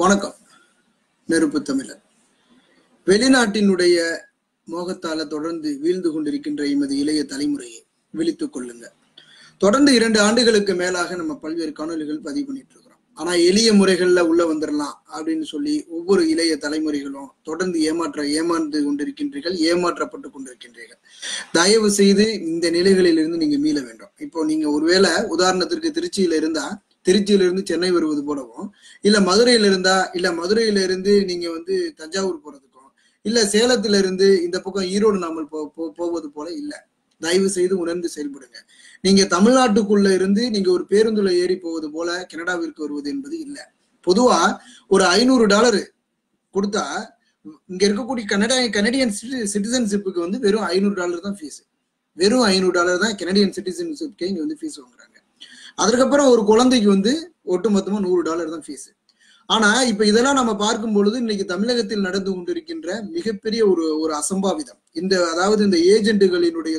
வணக்கம். நெருப்பு தமிழர். வெளிநாட்டினுடைய மோகத்தால தொடர்ந்து வீழ்ந்து கொண்டிருக்கின்ற எமது இளைய தலைமுறையை விழித்துக் கொள்ளுங்க. தொடர்ந்து 2 ஆண்டுகளுக்கு மேலாக நம்ம பல்வேறு காணொலிகள் பதிவு பண்ணிட்டு இருக்கிறோம். ஆனா எளிய முறைகள்ல உள்ள வந்துடலாம் அப்படின்னு சொல்லி ஒவ்வொரு இளைய தலைமுறைகளும் தொடர்ந்து ஏமாந்து கொண்டிருக்கின்றீர்கள், ஏமாற்றப்பட்டு கொண்டிருக்கின்றீர்கள். தயவு செய்து இந்த நிலைகளில் இருந்து நீங்க மீள வேண்டும். இப்போ நீங்க ஒருவேளை உதாரணத்திற்கு திருச்சியில இருந்து சென்னை வருவது போலவும், இல்ல மதுரையில இருந்தா, இல்ல மதுரையில இருந்து நீங்க தஞ்சாவூர் போறதுக்கும், இல்ல சேலத்துல இருந்து இந்த பக்கம் ஈரோடு நாமல் போவது போல இல்ல. தயவு செய்து உணர்ந்து செயல்படுங்க. நீங்க தமிழ்நாட்டுக்குள்ள இருந்து நீங்க ஒரு பேருந்துல ஏறி போவது போல கனடாவிற்கு வருவது என்பது இல்ல. பொதுவா ஒரு $500 கொடுத்தா இங்க இருக்கக்கூடிய கனடியன் சிட்டிசன்ஷிப்புக்கு வெறும் $500 தான் ஃபீஸ். வெறும் $500 தான் கனடியன் சிட்டிசன்ஷிப்கே இங்க ஃபீஸ் வாங்குறாங்க. அதுக்கப்புறம் ஒரு குழந்தைக்கு ஒட்டுமொத்தமா $100 தான் ஃபீஸ். ஆனா இப்ப இதெல்லாம் நம்ம பார்க்கும் பொழுது இன்னைக்கு தமிழகத்தில் நடந்து கொண்டிருக்கின்ற மிகப்பெரிய ஒரு அசம்பாவிதம், அதாவது இந்த ஏஜென்ட்டுகளினுடைய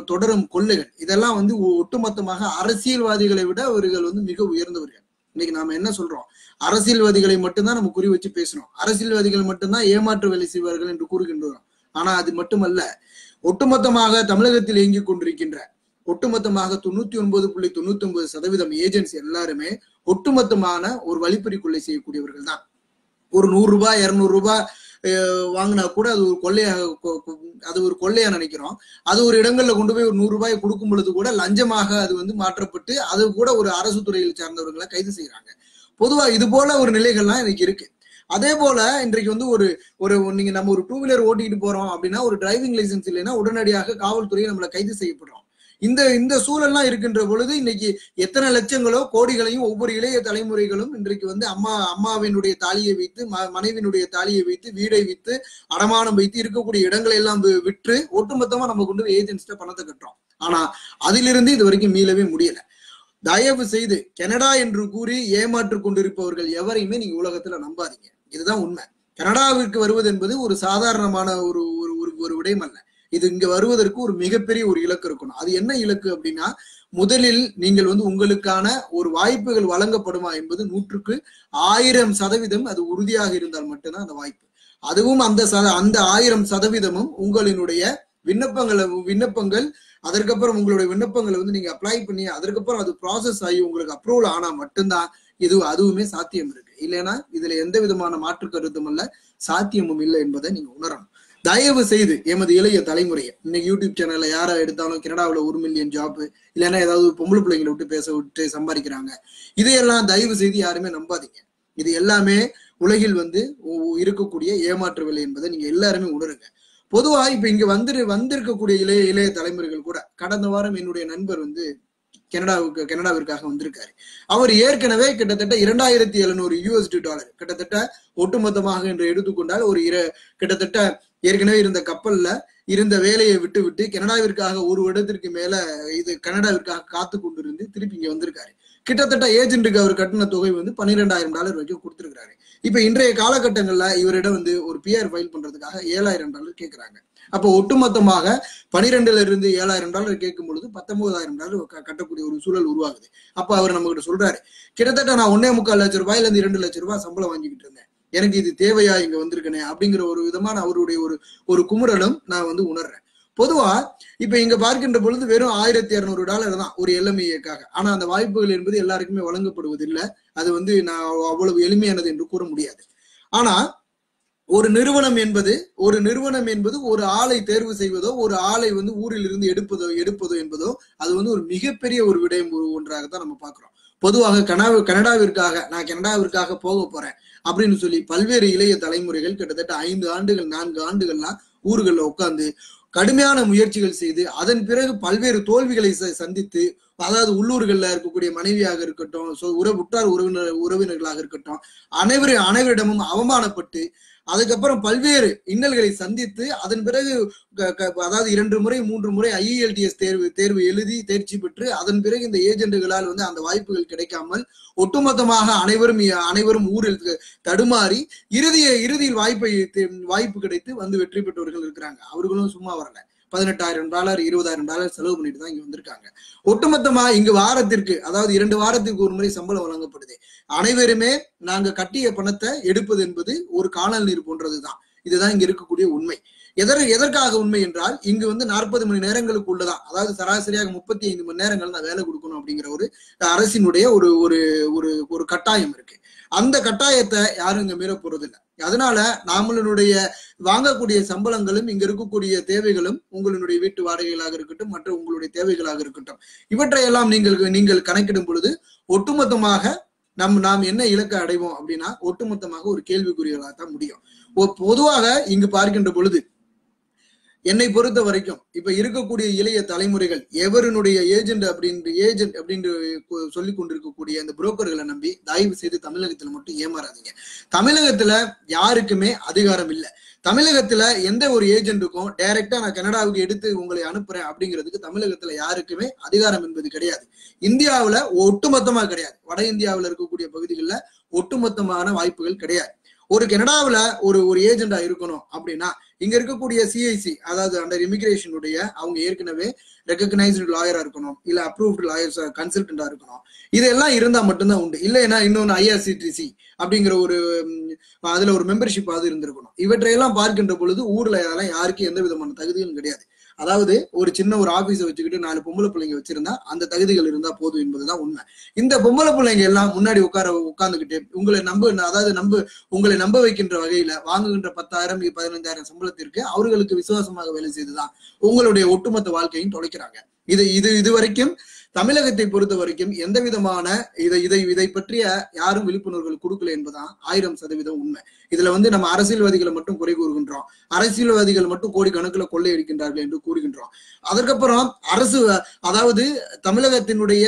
தொடரும் கொள்ளைகள், இதெல்லாம் ஒட்டுமொத்தமாக அரசியல்வாதிகளை விட அவர்கள் மிக உயர்ந்தவர்கள். இன்னைக்கு நாம என்ன சொல்றோம்? அரசியல்வாதிகளை மட்டும்தான் நம்ம குறி வச்சு பேசணும், அரசியல்வாதிகள் மட்டும்தான் ஏமாற்று வேலை செய்வார்கள் என்று கூறுகின்றோம். ஆனா அது மட்டுமல்ல, ஒட்டுமொத்தமாக தமிழகத்தில் இயங்கிக் கொண்டிருக்கின்ற ஒட்டுமொத்தமாக 99.99% ஏஜென்ட்ஸ் எல்லாருமே ஒட்டுமொத்தமான ஒரு வழிப்பறி கொள்ளை செய்யக்கூடியவர்கள் தான். ஒரு $100 $200 வாங்கினா கூட அது ஒரு கொள்ளையா நினைக்கிறோம். அது ஒரு இடங்கள்ல கொண்டு போய் ஒரு $100 கொடுக்கும் பொழுது கூட லஞ்சமாக அது மாற்றப்பட்டு அது கூட ஒரு அரசு துறையில் சார்ந்தவர்களை கைது செய்யறாங்க. பொதுவா இது போல ஒரு நிலைகள்லாம் எனக்கு இருக்கு. அதே போல இன்றைக்கு நீங்க நம்ம ஒரு 2 வீலர் ஓட்டிட்டு போறோம் அப்படின்னா, ஒரு டிரைவிங் லைசன்ஸ் இல்லைன்னா உடனடியாக காவல்துறையை நம்மளை கைது செய்யப்படுறோம். இந்த சூழல்லாம் இருக்கின்ற பொழுது இன்னைக்கு எத்தனை லட்சங்களோ கோடிகளையும் ஒவ்வொரு இளைய தலைமுறைகளும் இன்றைக்கு அம்மாவினுடைய தாலியை வைத்து, மனைவியினுடைய தாலியை வைத்து, வீடை வித்து, அடமானம் வைத்து இருக்கக்கூடிய இடங்களை எல்லாம் விற்று ஒட்டுமொத்தமா நம்ம கொண்டு ஏஜென்ட்ஸ்ட பணத்தை கட்டுறோம். ஆனா அதிலிருந்து இது வரைக்கும் மீளவே முடியல. தயவு செய்து கனடா என்று கூறி ஏமாற்று கொண்டிருப்பவர்கள் எவரையுமே நீங்க உலகத்துல நம்பாதீங்க. இதுதான் உண்மை. கனடாவிற்கு வருவது என்பது ஒரு சாதாரணமான ஒரு விடயம் அல்ல. இது இங்க வருவதற்கு ஒரு மிகப்பெரிய ஒரு இலக்கு இருக்கணும். அது என்ன இலக்கு அப்படின்னா, முதலில் நீங்கள் உங்களுக்கான ஒரு வாய்ப்புகள் வழங்கப்படுமா என்பது 100% அது உறுதியாக இருந்தால் மட்டும்தான் அந்த வாய்ப்பு. அதுவும் அந்த 1000% உங்களினுடைய விண்ணப்பங்கள் அதற்கப்புறம் உங்களுடைய விண்ணப்பங்களை நீங்க அப்ளை பண்ணி அதற்கப்புறம் அது ப்ராசஸ் ஆகி உங்களுக்கு அப்ரூவல் ஆனா மட்டும்தான் அதுவுமே சாத்தியம் இருக்கு. இல்லைன்னா இதுல எந்த விதமான மாற்று கருத்தும் அல்ல, சாத்தியமும் இல்லை என்பதை நீங்க உணரணும். தயவு செய்து எமது இளைய தலைமுறையை, இன்னைக்கு யூடியூப் சேனல்ல யாரை எடுத்தாலும் கனடாவில் 1 மில்லியன் ஜாப், இல்லைன்னா ஏதாவது பொம்பளை பிள்ளைங்களை விட்டு சம்பாதிக்கிறாங்க, இதையெல்லாம் தயவு செய்து யாருமே நம்பாதீங்க. இது எல்லாமே உலகில் இருக்கக்கூடிய ஏமாற்று வேலை என்பதை நீங்க எல்லாருமே உணருங்க. பொதுவா இப்ப இங்க வந்திருக்கக்கூடிய இளைய தலைமுறைகள் கூட, கடந்த வாரம் என்னுடைய நண்பர் கனடாவிற்காக வந்திருக்காரு. அவர் ஏற்கனவே கிட்டத்தட்ட $2700 கிட்டத்தட்ட ஒட்டுமொத்தமாக என்று எடுத்துக்கொண்டால் கிட்டத்தட்ட ஏற்கனவே இருந்த கப்பல்ல இருந்த வேலையை விட்டு கனடாவிற்காக 1 வருடத்திற்கு மேல கனடாவிற்காக காத்து கொண்டிருந்து திருப்பி இங்க வந்திருக்காரு. கிட்டத்தட்ட ஏஜென்ட்டுக்கு அவர் கட்டின தொகை $12,000 வரைக்கும் கொடுத்திருக்காரு. இப்ப இன்றைய காலகட்டங்கள்ல இவரிடம் ஒரு PR ஃபைல் பண்றதுக்காக $7,000 கேட்கிறாங்க. அப்போ ஒட்டுமொத்தமாக 12ல இருந்து $7,000 கேட்கும் பொழுது $19,000 கட்டக்கூடிய ஒரு சூழல் உருவாகுது. அப்ப அவர் நம்ம கிட்ட சொல்றாரு, கிட்டத்தட்ட நான் $1.25 லட்சம் $2 லட்சம் சம்பளம் வாங்கிக்கிட்டு இருந்தேன், எனக்கு இது தேவையா இங்க வந்திருக்கனே அப்படிங்கிற ஒரு விதமான அவருடைய ஒரு குமுறலும் நான் உணர்றேன். பொதுவா இப்ப இங்க பார்க்கின்ற பொழுது வெறும் $1,200 தான் ஒரு LMEக்காக. ஆனா அந்த வாய்ப்புகள் என்பது எல்லாருக்குமே வழங்கப்படுவதில்லை. அது நான் அவ்வளவு எளிமையானது என்று கூற முடியாது. ஆனா ஒரு நிறுவனம் என்பது ஒரு ஆளை தேர்வு செய்வதோ, ஒரு ஆளை ஊரில் இருந்து எடுப்பதோ என்பதோ அது ஒரு மிகப்பெரிய ஒரு விடயம் ஒன்றாகத்தான் நம்ம பார்க்கிறோம். பொதுவாக நான் கனடாவிற்காக போக போறேன் அப்படின்னு சொல்லி பல்வேறு இளைய தலைமுறைகள் கிட்டத்தட்ட 5 ஆண்டுகள் 4 ஆண்டுகள்லாம் ஊர்களில் உட்கார்ந்து கடுமையான முயற்சிகள் செய்து அதன் பிறகு பல்வேறு தோல்விகளை சந்தித்து, அதாவது உள்ளூர்கள்ல இருக்கக்கூடிய மனைவியாக இருக்கட்டும், உற்றார் உறவினர்களாக இருக்கட்டும், அனைவரிடமும் அவமானப்பட்டு அதுக்கப்புறம் பல்வேறு இன்னல்களை சந்தித்து அதன் பிறகு அதாவது 2 முறை 3 முறை IELTS தேர்வு எழுதி தேர்ச்சி பெற்று அதன் பிறகு இந்த ஏஜென்ட்டுகளால் அந்த வாய்ப்புகள் கிடைக்காமல் ஒட்டுமொத்தமாக அனைவரும் ஊரில் தடுமாறி இறுதியில் வாய்ப்பு கிடைத்து வெற்றி பெற்றவர்கள் இருக்கிறாங்க. அவர்களும் சும்மா வரல. $18,000 $20,000 செலவு பண்ணிட்டு தான் இங்க வந்திருக்காங்க. ஒட்டுமொத்தமா இங்கு வாரத்திற்கு, அதாவது 2 வாரத்திற்கு ஒரு முறை சம்பளம் வழங்கப்படுது. அனைவருமே நாங்க கட்டிய பணத்தை எடுப்பது என்பது ஒரு காணல் நீர் போன்றதுதான். இதுதான் இங்க இருக்கக்கூடிய உண்மை. எதற்காக உண்மை என்றால், இங்கு வந்து 40 மணி நேரங்களுக்கு உள்ளதான், அதாவது சராசரியாக 35 மணி நேரங்கள் தான் வேலை கொடுக்கணும் அப்படிங்கிற ஒரு அரசினுடைய ஒரு ஒரு ஒரு கட்டாயம் இருக்கு. அந்த கட்டாயத்தை யாரும் இங்க மீற போறது இல்லை. அதனால நம்மளுடைய வாங்கக்கூடிய சம்பளங்களும் இங்க இருக்கக்கூடிய தேவைகளும், உங்களுடைய வீட்டு வாடகைகளாக இருக்கட்டும், மற்ற உங்களுடைய தேவைகளாக இருக்கட்டும், இவற்றையெல்லாம் நீங்கள் கணக்கிடும் பொழுது ஒட்டுமொத்தமாக நாம் என்ன இலக்கை அடைவோம் அப்படின்னா, ஒட்டுமொத்தமாக ஒரு கேள்விக்குறிகளாக தான் முடியும். பொதுவாக இங்கு பார்க்கின்ற பொழுது என்னை பொறுத்த வரைக்கும் இப்ப இருக்கக்கூடிய இளைய தலைமுறைகள் எவருடைய ஏஜென்ட் அப்படின்னு சொல்லி கொண்டிருக்கக்கூடிய அந்த புரோக்கர்களை நம்பி தயவு செய்து தமிழகத்துல மட்டும் ஏமாறாதீங்க. தமிழகத்துல யாருக்குமே அதிகாரம் இல்லை. தமிழகத்துல எந்த ஒரு ஏஜென்ட்டுக்கும் டைரக்டா நான் கனடாவுக்கு எடுத்து உங்களை அனுப்புறேன் அப்படிங்கிறதுக்கு தமிழகத்துல யாருக்குமே அதிகாரம் என்பது கிடையாது. இந்தியாவுல ஒட்டுமொத்தமா கிடையாது. வட இந்தியாவுல இருக்கக்கூடிய பகுதிகளில் ஒட்டுமொத்தமான வாய்ப்புகள் கிடையாது. ஒரு கனடாவுல ஒரு ஏஜெண்டா இருக்கணும் அப்படின்னா, இங்க இருக்கக்கூடிய சிஐசி, அதாவது அண்டர் இமிகிரேஷனுடைய அவங்க ஏற்கனவே ரெகக்னைஸ்டு லாயரா இருக்கணும், இல்ல அப்ரூவ்டு லாயர்ஸ் கன்சல்டண்டா இருக்கணும். இதெல்லாம் இருந்தா மட்டும்தான் உண்டு. இல்லைன்னா இன்னொன்னு ஐஆர்சிடிசி அப்படிங்கிற அதுல ஒரு மெம்பர்ஷிப் அது இருந்திருக்கணும். இவற்றையெல்லாம் பார்க்கின்ற பொழுது ஊர்ல யாருக்கும் எந்த விதமான தகுதிகளும் கிடையாது. அதாவது ஒரு சின்ன ஒரு ஆபீஸை வச்சுக்கிட்டு 4 பொம்பளை பிள்ளைங்க வச்சிருந்தா அந்த தகுதிகள் இருந்தா போதும் என்பதுதான் உண்மை. இந்த பொம்பளை பிள்ளைங்க எல்லாம் முன்னாடி உட்கார்ந்துகிட்டு உங்களை நம்ப வைக்கின்ற வகையில வாங்குகின்ற 10,000 15,000 சம்பளத்திற்கு அவர்களுக்கு விசுவாசமாக வேலை செய்துதான் உங்களுடைய ஒட்டுமொத்த வாழ்க்கையும் தொலைக்கிறாங்க. இது வரைக்கும் தமிழகத்தை பொறுத்த வரைக்கும் எந்த விதமான இதை பற்றிய யாரும் விழிப்புணர்வுகள் கொடுக்கல என்பதுதான் 1000% உண்மை. இதுல வந்து நம்ம அரசியல்வாதிகளை மட்டும் குறை கூறுகின்றோம். அரசியல்வாதிகள் மட்டும் கோடிக்கணக்கில் கொள்ளையடிக்கின்றார்கள் என்று கூறுகின்றோம். அதற்கப்புறம் அதாவது தமிழகத்தினுடைய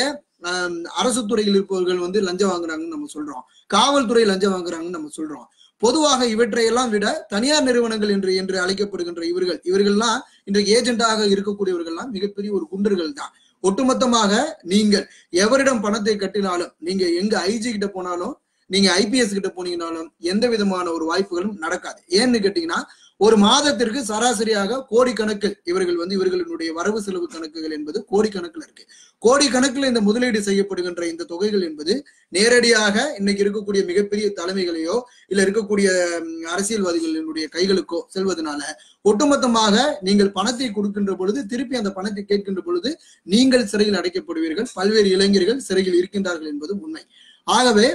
அரசு துறையில் இருப்பவர்கள் வந்து லஞ்சம் வாங்குறாங்கன்னு நம்ம சொல்றோம். காவல்துறை லஞ்சம் வாங்குறாங்கன்னு நம்ம சொல்றோம். பொதுவாக இவற்றையெல்லாம் விட தனியார் நிறுவனங்கள் என்று அழைக்கப்படுகின்ற இவர்கள்லாம் இன்றைக்கு ஏஜென்டாக இருக்கக்கூடியவர்கள்லாம் மிகப்பெரிய ஒரு குண்டர்கள் தான். ஒட்டுமொத்தமாக நீங்கள் எவரிடம் பணத்தை கட்டினாலும், நீங்க எங்க ஐஜி கிட்ட போனாலும், நீங்க ஐபிஎஸ் கிட்ட போனீங்கனாலும் எந்த விதமான ஒரு வாய்ப்புகளும் நடக்காது. ஏன்னு கேட்டீங்கன்னா, ஒரு மாதத்திற்கு சராசரியாக கோடிக்கணக்கில் இவர்களுடைய வரவு செலவு கணக்குகள் என்பது கோடிக்கணக்கில் இருக்கு. கோடிக்கணக்கில் இந்த முதலீடு செய்யப்படுகின்ற இந்த தொகைகள் என்பது நேரடியாக இன்னைக்கு இருக்கக்கூடிய மிகப்பெரிய தலைமைகளையோ இல்ல இருக்கக்கூடிய அரசியல்வாதிகளினுடைய கைகளுக்கோ செல்வதனால ஒட்டுமொத்தமாக நீங்கள் பணத்தை கொடுக்கின்ற பொழுது, திருப்பி அந்த பணத்தை கேட்கின்ற பொழுது நீங்கள் சிறையில் அடைக்கப்படுவீர்கள். பல்வேறு இளைஞர்கள் சிறையில் இருக்கின்றார்கள் என்பது உண்மை. ஆகவே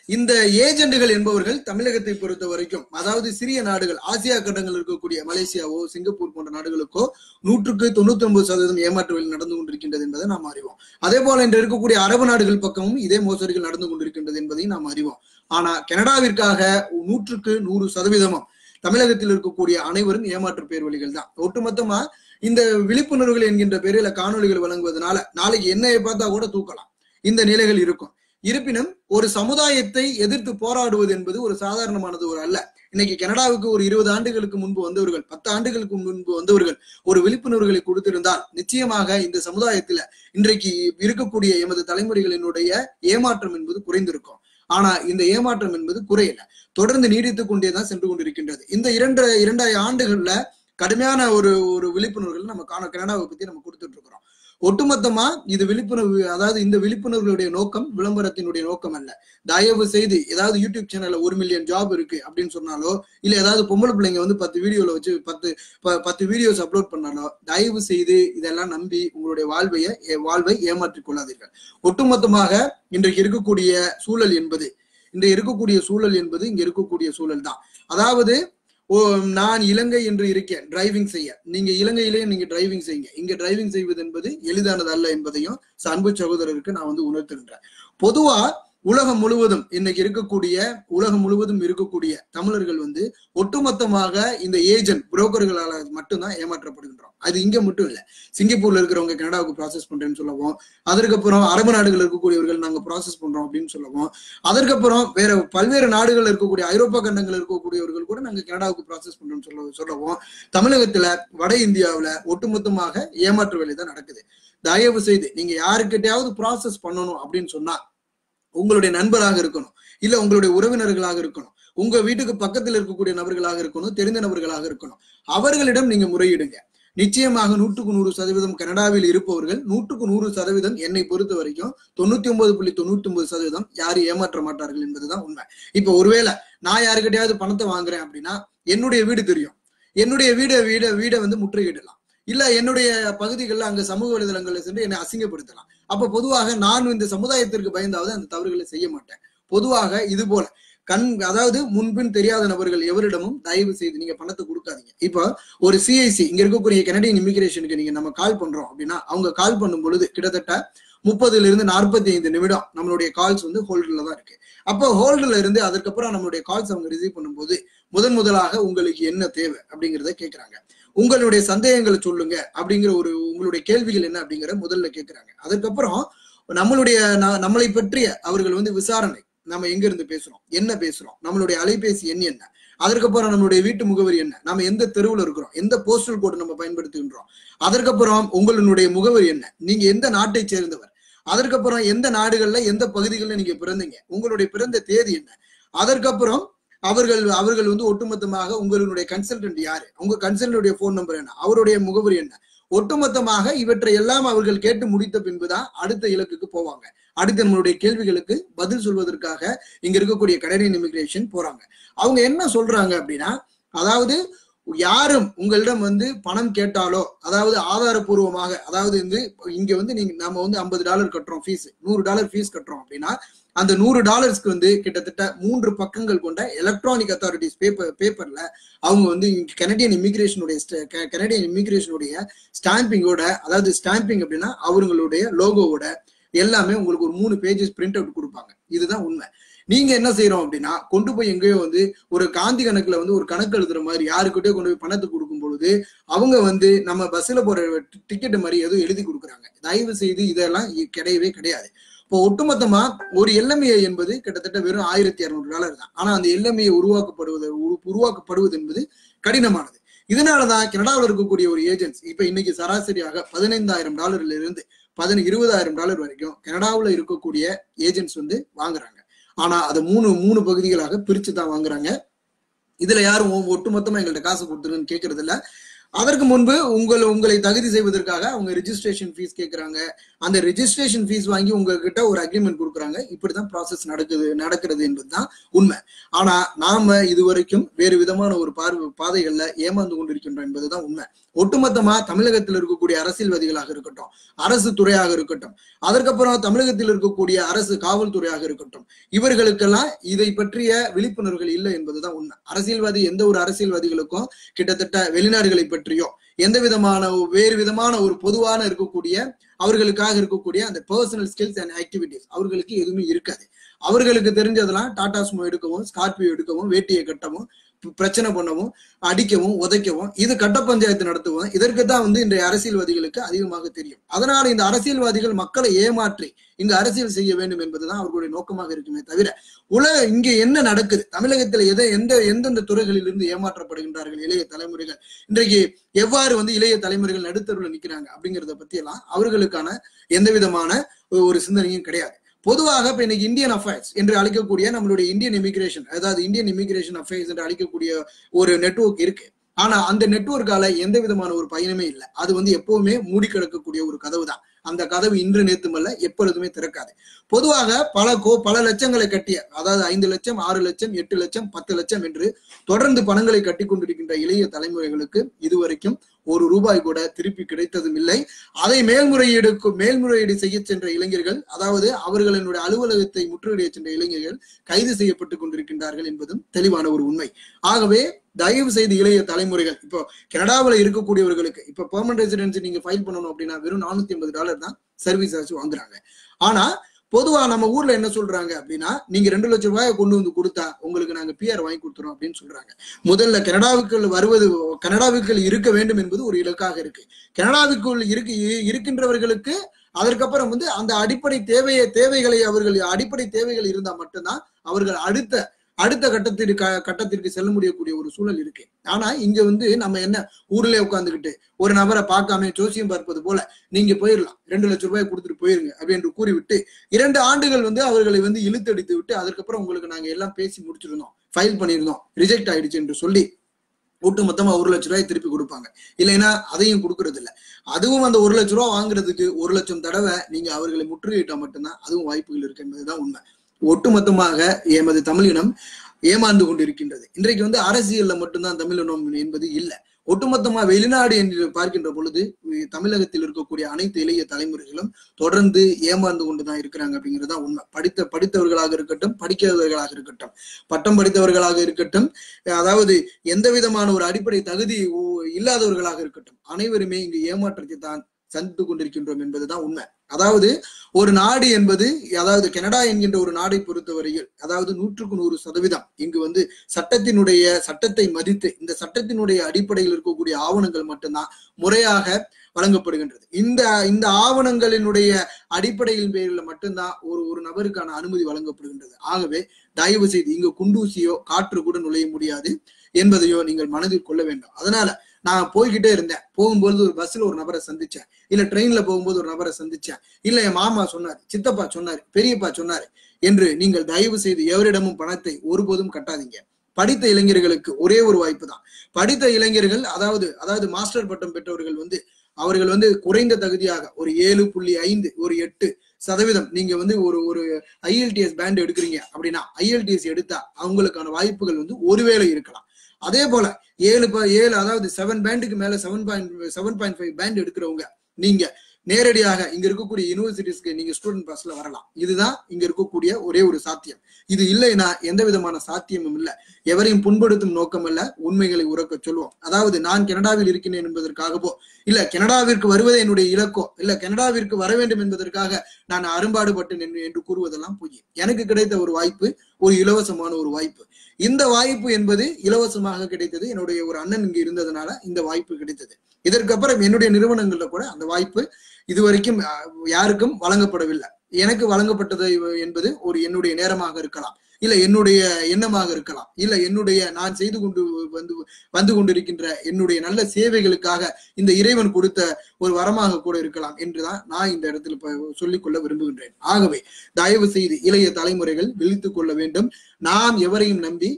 இந்த ஏஜென்ட்டுகள் என்பவர்கள் தமிழகத்தை பொறுத்த வரைக்கும், அதாவது சிறிய நாடுகள், ஆசியா கண்டங்கள் இருக்கக்கூடிய மலேசியாவோ சிங்கப்பூர் போன்ற நாடுகளுக்கோ 99% ஏமாற்றுகள் நடந்து கொண்டிருக்கின்றது என்பதை நாம் அறிவோம். அதே போல இன்று இருக்கக்கூடிய அரபு நாடுகள் பக்கமும் இதே மோசடிகள் நடந்து கொண்டிருக்கின்றது என்பதையும் நாம் அறிவோம். ஆனா கனடாவிற்காக 100% தமிழகத்தில் இருக்கக்கூடிய அனைவரும் ஏமாற்று பேர் வழிகள் தான். ஒட்டுமொத்தமா இந்த விழிப்புணர்வுகள் என்கின்ற பேரில் காணொலிகள் வழங்குவதனால நாளைக்கு என்னையை பார்த்தா கூட தூக்கலாம். இந்த நிலைகள் இருக்கும். இருப்பினும் ஒரு சமுதாயத்தை எதிர்த்து போராடுவது என்பது ஒரு சாதாரணமானது ஒரு அல்ல. இன்னைக்கு கனடாவுக்கு ஒரு 20 ஆண்டுகளுக்கு முன்பு வந்தவர்கள், 10 ஆண்டுகளுக்கு முன்பு வந்தவர்கள் ஒரு விழிப்புணர்வுகளை கொடுத்திருந்தால் நிச்சயமாக இந்த சமுதாயத்துல இன்றைக்கு இருக்கக்கூடிய எமது தலைமுறைகளினுடைய ஏமாற்றம் என்பது குறைந்திருக்கும். ஆனா இந்த ஏமாற்றம் என்பது குறையல, தொடர்ந்து நீடித்துக் கொண்டேதான் சென்று கொண்டிருக்கின்றது. இந்த 2 ஆண்டுகள்ல கடுமையான ஒரு விழிப்புணர்வுகள் நம்ம கனடாவை பத்தி நம்ம கொடுத்துட்டு இருக்கிறோம். ஒட்டுமொத்தமா இது விழிப்புணர்வு, அதாவது இந்த விழிப்புணர்வுடைய நோக்கம் விளம்பரத்தினுடைய நோக்கம் அல்ல. தயவு செய்து ஏதாவது யூடியூப் சேனல்ல 1 மில்லியன் ஜாப் இருக்கு அப்படின்னு சொன்னாலோ, இல்ல ஏதாவது பொம்பளை பிள்ளைங்க வந்து 10 வீடியோல வச்சு 10 வீடியோஸ் அப்லோட் பண்ணாலோ, தயவு செய்து இதெல்லாம் நம்பி உங்களுடைய வாழ்வை ஏமாற்றிக் கொள்ளாதீர்கள். ஒட்டுமொத்தமாக இன்றைக்கு இருக்கக்கூடிய சூழல் என்பது இங்க இருக்கக்கூடிய சூழல் தான். அதாவது நான் இலங்கை என்று இருக்கேன் டிரைவிங் செய்ய, நீங்க இலங்கையிலேயே நீங்க டிரைவிங் செய்யுங்க. இங்க டிரைவிங் செய்வது என்பது எளிதானது அல்ல என்பதையும் அன்பு சகோதரருக்கு நான் வந்து உணர்த்துகின்றேன். பொதுவா உலகம் முழுவதும் இருக்கக்கூடிய தமிழர்கள் வந்து ஒட்டுமொத்தமாக இந்த ஏஜென்ட் புரோக்கர்களால மட்டும்தான் ஏமாற்றப்படுகின்றோம். அது இங்க மட்டும் இல்ல, சிங்கப்பூர்ல இருக்கிறவங்க கனடாவுக்கு ப்ராசஸ் பண்றேன்னு சொல்லவும், அதற்கப்புறம் அரபு நாடுகள் இருக்கக்கூடியவர்கள் நாங்க ப்ராசஸ் பண்றோம் அப்படின்னு சொல்லவும், அதற்கப்புறம் வேற பல்வேறு நாடுகள் இருக்கக்கூடிய ஐரோப்பா கண்டங்கள் இருக்கக்கூடியவர்கள் கூட நாங்க கனடாவுக்கு ப்ராசஸ் பண்றோம்னு சொல்லவும், தமிழகத்துல வட இந்தியாவுல ஒட்டுமொத்தமாக ஏமாற்று வேலை தான் நடக்குது. தயவு செய்து நீங்க யாருக்கிட்டையாவது ப்ராசஸ் பண்ணணும் அப்படின்னு சொன்னா உங்களுடைய நண்பராக இருக்கணும், இல்ல உங்களுடைய உறவினர்களாக இருக்கணும், உங்க வீட்டுக்கு பக்கத்தில் இருக்கக்கூடிய நபர்களாக இருக்கணும், தெரிந்த நபர்களாக இருக்கணும். அவர்களிடம் நீங்க முறையிடுங்க. நிச்சயமாக 100% கனடாவில் இருப்பவர்கள் 100% என்னை பொறுத்த வரைக்கும் 99.99% யாரும் ஏமாற்ற மாட்டார்கள் என்பதுதான் உண்மை. இப்ப ஒருவேளை நான் யாருக்கிட்டையாவது பணத்தை வாங்குறேன் அப்படின்னா என்னுடைய வீடு தெரியும், என்னுடைய வீடை வந்து முற்றுகையிடலாம், இல்ல என்னுடைய பகுதிகளில் அங்க சமூக வலைதளங்களில் சென்று என்னை அசிங்கப்படுத்தலாம். அப்ப பொதுவாக நான் இந்த சமுதாயத்திற்கு பயந்தாவது அந்த தவறுகளை செய்ய மாட்டேன். பொதுவாக இது போல அதாவது முன்பின் தெரியாத நபர்கள் எவரிடமும் தயவு செய்து நீங்க பணத்தை கொடுக்காதீங்க. இப்போ ஒரு சிஐசி இங்க இருக்கக்கூடிய கனடியன் இமிகிரேஷனுக்கு நீங்க நம்ம கால் பண்றோம் அப்படின்னா அவங்க கால் பண்ணும் பொழுது கிட்டத்தட்ட 30 to 45 நிமிடம் நம்மளுடைய கால்ஸ் வந்து ஹோல்டுல தான் இருக்கு. அப்போ ஹோல்டுல இருந்து அதுக்கப்புறம் நம்மளுடைய கால்ஸ் அவங்க ரிசீவ் பண்ணும்போது முதலாக உங்களுக்கு என்ன தேவை அப்படிங்கிறத கேட்கறாங்க. உங்களுடைய சந்தேகங்களை சொல்லுங்க அப்படிங்கிற உங்களுடைய கேள்விகள் என்ன அப்படிங்கிற முதல்ல கேட்கிறாங்க. அதுக்கப்புறம் நம்மளை பற்றிய அவர்கள் வந்து விசாரணை, நம்ம எங்க இருந்து பேசுறோம், என்ன பேசுறோம், நம்மளுடைய அலைபேசி எண் என்ன, அதற்கப்புறம் நம்மளுடைய வீட்டு முகவரி என்ன, நம்ம எந்த தெருவில் இருக்கிறோம், எந்த போஸ்டல் கோடு நம்ம பயன்படுத்துகின்றோம், அதற்கப்புறம் உங்களுடைய முகவரி என்ன, நீங்க எந்த நாட்டை சேர்ந்தவர், அதற்கப்புறம் எந்த நாடுகள்ல எந்த பகுதிகளில் நீங்க பிறந்தீங்க, உங்களுடைய பிறந்த தேதி என்ன, அதற்கப்புறம் அவர்கள் வந்து ஒட்டுமொத்தமாக உங்களுடைய கன்சல்டன்ட் யாரு, உங்க கன்சல்டன்டுடைய போன் நம்பர் என்ன, அவருடைய முகவரி என்ன, ஒட்டுமொத்தமாக இவற்றை எல்லாம் அவர்கள் கேட்டு முடித்த பின்புதான் அடுத்த இலக்குக்கு போவாங்க. அடுத்து நம்மளுடைய கேள்விகளுக்கு பதில் சொல்வதற்காக இங்க இருக்கக்கூடிய கனடியன் இமிகிரேஷன் போறாங்க. அவங்க என்ன சொல்றாங்க அப்படின்னா, அதாவது யாரும் உங்களிடம் வந்து பணம் கேட்டாலோ, அதாவது ஆதாரபூர்வமாக, அதாவது வந்து இங்க வந்து நம்ம வந்து $50 கட்டுறோம் ஃபீஸ், $100 ஃபீஸ் கட்டுறோம் அப்படின்னா அந்த $100 வந்து கிட்டத்தட்ட 3 பக்கங்கள் கொண்ட எலக்ட்ரானிக் அத்தாரிட்டிஸ் பேப்பர்ல அவங்க வந்து கனடியன் இமிகிரேஷனுடைய ஸ்டாம்பிங்கோட, அதாவது ஸ்டாம்பிங் அப்படின்னா அவங்களுடைய லோகோவோட எல்லாமே உங்களுக்கு ஒரு 3 பேஜஸ் பிரிண்ட் அவுட் கொடுப்பாங்க. இதுதான் உண்மை. நீங்க என்ன செய்யறோம் அப்படின்னா கொண்டு போய் எங்கேயோ வந்து ஒரு காந்தி கணக்குல வந்து ஒரு கணக்கு எழுதுற மாதிரி யாருக்கிட்டே கொண்டு போய் பணத்தை கொடுக்கும் பொழுது அவங்க வந்து நம்ம பஸ்ல போற டிக்கெட் மாதிரி எதுவும் எழுதி கொடுக்குறாங்க. தயவு செய்து இதெல்லாம் கிடையவே கிடையாது. இப்போ ஒட்டுமொத்தமா ஒரு எல்எம்ஏ என்பது கிட்டத்தட்ட வெறும் $1200 தான். ஆனா அந்த எல்எம்ஏ உருவாக்கப்படுவது என்பது கடினமானது. இதனாலதான் கனடாவில் இருக்கக்கூடிய ஒரு ஏஜென்ட்ஸ் இப்ப இன்னைக்கு சராசரியாக $15,000 இருந்து $20,000 வரைக்கும் கனடாவில் இருக்கக்கூடிய ஏஜென்ட்ஸ் வந்து வாங்குறாங்க. ஆனா அதை மூணு பகுதிகளாக பிரிச்சு தான் வாங்குறாங்க. இதுல யாரும் ஒட்டுமொத்தமா எங்கள்கிட்ட காசு கொடுத்துருன்னு கேட்கறது இல்ல. அதற்கு முன்பு உங்களை தகுதி செய்வதற்காக அவங்க ரெஜிஸ்ட்ரேஷன் ஃபீஸ் கேட்கறாங்க. அந்த ரெஜிஸ்ட்ரேஷன் ஃபீஸ் வாங்கி உங்ககிட்ட ஒரு அக்ரிமெண்ட் கொடுக்குறாங்க. இப்படிதான் ப்ராசஸ் நடக்கிறது என்பதுதான் உண்மை. ஆனா நாம இதுவரைக்கும் வேறு விதமான ஒரு பாதைகள்ல ஏமாந்து கொண்டிருக்கின்றோம் என்பதுதான் உண்மை. ஒட்டுமொத்தமா தமிழகத்தில் இருக்கக்கூடிய அரசியல்வாதிகளாக இருக்கட்டும், அரசு துறையாக இருக்கட்டும், அதற்கப்புறம் தமிழகத்தில் இருக்கக்கூடிய அரசு காவல்துறையாக இருக்கட்டும், இவர்களுக்கெல்லாம் இதை பற்றிய விழிப்புணர்வுகள் இல்லை என்பதுதான் உண்மை. எந்த ஒரு அரசியல்வாதிகளுக்கும் கிட்டத்தட்ட வெளிநாடுகளை பற்றியோ வேறு விதமான ஒரு பொதுவான இருக்கக்கூடிய அவர்களுக்காக இருக்கக்கூடிய அந்த பர்சனல் ஸ்கில்ஸ் அண்ட் ஆக்டிவிட்டிஸ் அவர்களுக்கு எதுவுமே இருக்காது. அவர்களுக்கு தெரிஞ்சதெல்லாம் டாடா சுமோ எடுக்கவும், ஸ்கார்பியோ எடுக்கவும், வேட்டியை கட்டவும், பிரச்சனை பண்ணவும், அடிக்கவும், உதைக்கவும், இது கட்ட பஞ்சாயத்து நடத்துவோம். இதற்கு தான் வந்து இன்றைய அரசியல்வாதிகளுக்கு அதிகமாக தெரியும். அதனால இந்த அரசியல்வாதிகள் மக்களை ஏமாற்றி இங்கு அரசியல் செய்ய வேண்டும் என்பதுதான் அவர்களுடைய நோக்கமாக இருக்குமே தவிர இங்க என்ன நடக்குது, தமிழகத்துல எந்தெந்த துறைகளில் இருந்து ஏமாற்றப்படுகின்றார்கள் இளைய தலைமுறைகள், இன்றைக்கு எவ்வாறு வந்து இளைய தலைமுறைகள் நடுத்தருவில் நிக்கிறாங்க அப்படிங்கிறத பத்தி எல்லாம் அவர்களுக்கான எந்த விதமான ஒரு சிந்தனையும் கிடையாது. பொதுவாக இப்ப இன்னைக்கு இந்தியன் அஃபேர்ஸ் என்று அழைக்கக்கூடிய நம்மளுடைய இந்தியன் இமிகிரேஷன் அஃபேர்ஸ் என்று அழைக்கக்கூடிய ஒரு நெட்வொர்க் இருக்கு. ஆனா அந்த நெட்வொர்க்கால எந்த விதமான ஒரு பயனுமே இல்லை. அது வந்து எப்பவுமே மூடி கிடக்கக்கூடிய ஒரு கதவு தான். அந்த கதவு இன்று நேத்துமல்ல, எப்பொழுதுமே திறக்காது. பொதுவாக பல லட்சங்களை கட்டிய, அதாவது 5 லட்சம், 6 லட்சம், 8 லட்சம், 10 லட்சம் என்று தொடர்ந்து பணங்களை கட்டி கொண்டிருக்கின்ற இளைய தலைமுறைகளுக்கு இதுவரைக்கும் ₹1 கூட திருப்பி கிடைத்ததும் இல்லை. அதை மேல்முறையீடு செய்ய சென்ற இளைஞர்கள், அதாவது அவர்களினுடைய அலுவலகத்தை முற்றுகையிட சென்ற இளைஞர்கள் கைது செய்யப்பட்டுக் கொண்டிருக்கின்றார்கள் என்பதும் தெளிவான ஒரு உண்மை. ஆகவே தயவு செய்து இளைய தலைமுறைகள், இப்போ கனடாவில் இருக்கக்கூடியவர்களுக்கு இப்ப பெர்மனன்ட் ரெசிடென்சி நீங்க ஃபைல் பண்ணணும் அப்படின்னா வெறும் $450 தான் சர்வீஸ் சார்ஜ் வாங்குறாங்க. ஆனா பொதுவா நம்ம ஊர்ல என்ன சொல்றாங்க அப்படின்னா, நீங்க $2 லட்சம் கொண்டு வந்து கொடுத்தா உங்களுக்கு நாங்க பிஆர் வாங்கி கொடுத்துறோம் அப்படின்னு சொல்றாங்க. முதல்ல கனடாவுக்குள் இருக்க வேண்டும் என்பது ஒரு இலக்காக இருக்கு. கனடாவுக்குள் இருக்கின்றவர்களுக்கு அதற்கப்புறம் வந்து அந்த அடிப்படை தேவைகள் இருந்தா மட்டும்தான் அவர்கள் அடுத்த கட்டத்திற்கு செல்ல முடியக்கூடிய ஒரு சூழல் இருக்கு. ஆனா இங்க வந்து நம்ம என்ன ஊர்ல உட்காந்துக்கிட்டு ஒரு நபரை பார்க்காம ஜோசியம் பார்ப்பது போல நீங்க போயிடலாம், $2 லட்சம் கொடுத்துட்டு போயிருங்க அப்படின்னு கூறிவிட்டு 2 ஆண்டுகள் வந்து அவர்களை வந்து இழுத்தடித்து விட்டு அதுக்கப்புறம் உங்களுக்கு நாங்க எல்லாம் பேசி முடிச்சிருந்தோம், ஃபைல் பண்ணியிருந்தோம், ரிஜெக்ட் ஆயிடுச்சு என்று சொல்லி ஒட்டு மொத்தமா 1,00,000 திருப்பி கொடுப்பாங்க. இல்லைன்னா அதையும் கொடுக்கறது இல்லை. அதுவும் அந்த 1,00,000 வாங்குறதுக்கு 1,00,000 தடவை நீங்க அவர்களை முற்றுகையிட்டா மட்டும்தான் அதுவும் வாய்ப்புகள் இருக்கு என்பதுதான் உண்மை. ஒட்டுமொத்தமாக எமது தமிழினம் ஏமாந்து கொண்டிருக்கின்றது. இன்றைக்கு அரசியல்ல மட்டும்தான் தமிழினம் என்பது இல்லை. ஒட்டுமொத்தமா வெளிநாடு என்று பார்க்கின்ற பொழுது தமிழகத்தில் இருக்கக்கூடிய அனைத்து இளைய தலைமுறைகளும் தொடர்ந்து ஏமாந்து கொண்டுதான் இருக்கிறாங்க அப்படிங்கிறதா உண்மை. படித்தவர்களாக இருக்கட்டும், படிக்காதவர்களாக இருக்கட்டும், பட்டம் படித்தவர்களாக இருக்கட்டும், அதாவது எந்த விதமான ஒரு அடிப்படை தகுதி இல்லாதவர்களாக இருக்கட்டும், அனைவருமே இங்கு ஏமாற்றத்தை தான் சந்தித்துக் கொண்டிருக்கின்றோம் என்பதுதான் உண்மை. அதாவது ஒரு நாடு என்பது, அதாவது கனடா என்கின்ற ஒரு நாடை பொறுத்தவரையில், அதாவது 100% இங்கு சட்டத்தை மதித்து இந்த சட்டத்தினுடைய அடிப்படையில் இருக்கக்கூடிய ஆவணங்கள் மட்டும்தான் முறையாக வழங்கப்படுகின்றது. இந்த ஆவணங்களினுடைய அடிப்படையில் பேரில் மட்டும்தான் ஒரு நபருக்கான அனுமதி வழங்கப்படுகின்றது. ஆகவே தயவு செய்து இங்கு குண்டூசியோ காற்று கூட நுழைய முடியாது என்பதையோ நீங்கள் மனதில் கொள்ள வேண்டும். அதனால நான் போய்கிட்டே இருந்தேன். போகும்போது ஒரு பஸ்ல ஒரு நபரை சந்திச்சேன், இல்ல ட்ரெயின்ல போகும்போது ஒரு நபரை சந்திச்சேன், இல்ல என் மாமா சொன்னாரு, சித்தப்பா சொன்னாரு, பெரியப்பா சொன்னாரு என்று நீங்கள் தயவு செய்து எவரிடமும் பணத்தை ஒருபோதும் கட்டாதீங்க. படித்த இளைஞர்களுக்கு ஒரே ஒரு வாய்ப்பு தான். படித்த இளைஞர்கள், அதாவது மாஸ்டர் பட்டம் பெற்றவர்கள் அவர்கள் குறைந்த தகுதியாக ஒரு 7.5 ஒரு 8% நீங்க ஒரு IELTS பேண்ட் எடுக்கிறீங்க அப்படின்னா, IELTS எடுத்தா அவங்களுக்கான வாய்ப்புகள் ஒருவேளை இருக்கலாம். அதே போல 7 அதாவது 7 பேண்டுக்கு மேல 7.5 பேண்ட் எடுக்கிறவங்க நீங்க நேரடியாக இங்க இருக்கக்கூடிய யூனிவர்சிட்டிஸ்க்கு நீங்க ஸ்டூடெண்ட் பாஸ்ல வரலாம். இதுதான் இங்க இருக்கக்கூடிய ஒரே ஒரு சாத்தியம். இது இல்லைன்னா எந்த விதமான சாத்தியமும் இல்லை. எவரையும் புண்படுத்தும் நோக்கம் அல்ல, உண்மைகளை உறக்க சொல்லுவோம். அதாவது நான் கனடாவில் இருக்கிறேன் என்பதற்காகவோ, இல்ல கனடாவிற்கு வருவதே என்னுடைய இலக்கோ, இல்ல கனடாவிற்கு வர வேண்டும் என்பதற்காக நான் அரும்பாடுபட்டேன் என்று கூறுவதெல்லாம் பொய். எனக்கு கிடைத்த ஒரு வாய்ப்பு, ஒரு இலவசமான ஒரு வாய்ப்பு. இந்த வாய்ப்பு என்பது இலவசமாக கிடைத்தது. என்னுடைய ஒரு அண்ணன் இங்க இருந்ததுனால இந்த வாய்ப்பு கிடைத்தது. இதற்கப்புறம் என்னுடைய நிறுவனங்கள்ல கூட அந்த வாய்ப்பு இதுவரைக்கும் யாருக்கும் வழங்கப்படவில்லை. எனக்கு வழங்கப்பட்டது என்பது என்னுடைய நேரமாக இருக்கலாம், இல்ல என்னுடைய எண்ணமாக இருக்கலாம், இல்ல நான் செய்து கொண்டு வந்து கொண்டிருக்கின்ற என்னுடைய நல்ல சேவைகளுக்காக இந்த இறைவன் கொடுத்த ஒரு வரமாக கூட இருக்கலாம் என்றுதான் நான் இந்த இடத்துல சொல்லிக்கொள்ள விரும்புகின்றேன். ஆகவே தயவு செய்து இளைய தலைமுறைகள் விழித்துக் கொள்ள வேண்டும். நாம் எவரையும் நம்பி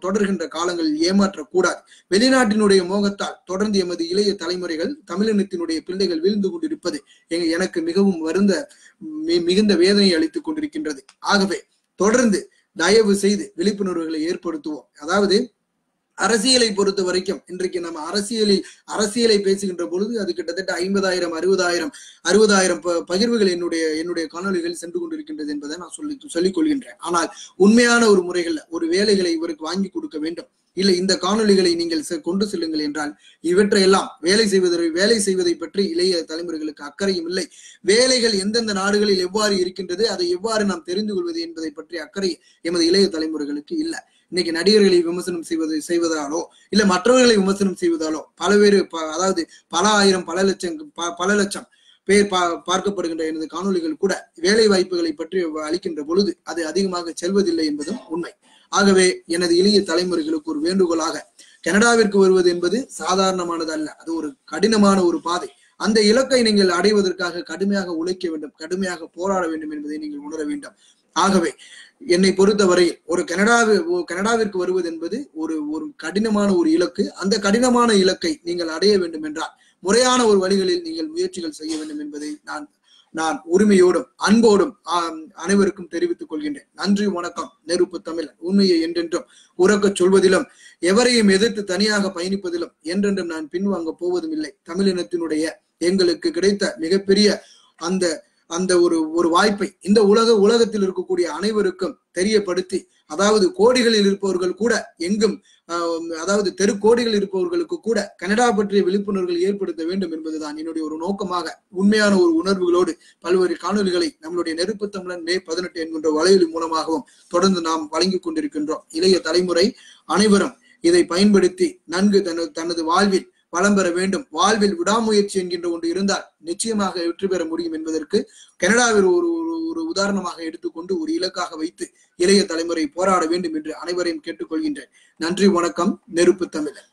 தொடர்கின்ற காலங்களில் ஏமாற்றக்கூடாது. வெளிநாட்டினுடைய மோகத்தால் தொடர்ந்து எமது இளைய தலைமுறைகள், தமிழினத்தினுடைய பிள்ளைகள் வீழ்ந்து கொண்டிருப்பது எனக்கு மிகவும் மிகுந்த வேதனை அளித்துக் கொண்டிருக்கின்றது. ஆகவே தொடர்ந்து தயவு செய்து விழிப்புணர்வுகளை ஏற்படுத்துவோம். அதாவது அரசியலை பொறுத்த வரைக்கும் இன்றைக்கு நம்ம அரசியலை பேசுகின்ற பொழுது அது கிட்டத்தட்ட 50,000 60,000 பகிர்வுகள் என்னுடைய காணொலிகள் சென்று கொண்டிருக்கின்றது என்பதை நான் சொல்லிக் கொள்கின்றேன். ஆனால் உண்மையான ஒரு முறைகள்ல ஒரு வேலைகளை இவருக்கு வாங்கி கொடுக்க வேண்டும். இல்லை இந்த காணொலிகளை நீங்கள் கொண்டு செல்லுங்கள் என்றால் இவற்றையெல்லாம் வேலை செய்வதை பற்றி இளைய தலைமுறைகளுக்கு அக்கறையும் இல்லை. வேலைகள் எந்தெந்த நாடுகளில் எவ்வாறு இருக்கின்றது, அதை எவ்வாறு நாம் தெரிந்து கொள்வது என்பதை பற்றி அக்கறை எமது இளைய தலைமுறைகளுக்கு இல்லை. இன்னைக்கு நடிகர்களை விமர்சனம் செய்வதாலோ இல்ல மற்றவர்களை விமர்சனம் செய்வதாலோ அதாவது பல ஆயிரம் பல லட்சம் பேர் பார்க்கப்படுகின்ற எனது காணொலிகள் கூட வேலை வாய்ப்புகளை பற்றி அளிக்கின்ற பொழுது அது அதிகமாக செல்வதில்லை என்பதும் உண்மை. ஆகவே எனது இளைய தலைமுறைகளுக்கு ஒரு வேண்டுகோளாக, கனடாவிற்கு வருவது என்பது சாதாரணமானது அல்ல, அது ஒரு கடினமான ஒரு பாதை. அந்த இலக்கை நீங்கள் அடைவதற்காக கடுமையாக உழைக்க வேண்டும், கடுமையாக போராட வேண்டும் என்பதை நீங்கள் உணர வேண்டும். ஆகவே என்னை பொறுத்தவரையில் ஒரு கனடாவிற்கு வருவது என்பது ஒரு கடினமான ஒரு இலக்கு. அந்த கடினமான இலக்கை நீங்கள் அடைய வேண்டும் என்றால் முறையான ஒரு வழிகளில் நீங்கள் முயற்சிகள் செய்ய வேண்டும் என்பதை நான் உரிமையோடும் அன்போடும் அனைவருக்கும் தெரிவித்துக் கொள்கின்றேன். நன்றி, வணக்கம். நெருப்பு தமிழ் உண்மையை என்றென்றும் உறக்க சொல்வதிலும் எவரையும் எதிர்த்து தனியாக பயணிப்பதிலும் என்றென்றும் நான் பின்வாங்க போவதும் இல்லை. தமிழினத்தினுடைய எங்களுக்கு கிடைத்த மிகப்பெரிய அந்த ஒரு வாய்ப்பை இந்த உலகத்தில் இருக்கக்கூடிய அனைவருக்கும் தெரியப்படுத்தி, அதாவது கோடிகளில் இருப்பவர்கள் கூட எங்கும், அதாவது தெருக்கோடிகள் இருப்பவர்களுக்கு கூட கனடா பற்றிய விழிப்புணர்வுகள் ஏற்படுத்த வேண்டும் என்பதுதான் என்னுடைய ஒரு நோக்கமாக உண்மையான ஒரு உணர்வுகளோடு பல்வேறு காணொலிகளை நம்மளுடைய நெருப்பு தமிழன் மே 18 என்கின்ற வலையொலி மூலமாகவும் தொடர்ந்து நாம் வழங்கி கொண்டிருக்கின்றோம். இளைய தலைமுறை அனைவரும் இதை பயன்படுத்தி நன்கு தனது வாழ்வில் வளம் பெற வேண்டும். வாழ்வில் விடாமுயற்சி என்கின்ற ஒன்று இருந்தால் நிச்சயமாக வெற்றி பெற முடியும் என்பதற்கு கனடாவில் ஒரு உதாரணமாக எடுத்துக்கொண்டு ஒரு இலக்காக வைத்து இளைய தலைமுறை போராட வேண்டும் என்று அனைவரையும் கேட்டுக்கொள்கின்றேன். நன்றி, வணக்கம். நெருப்பு தமிழன்.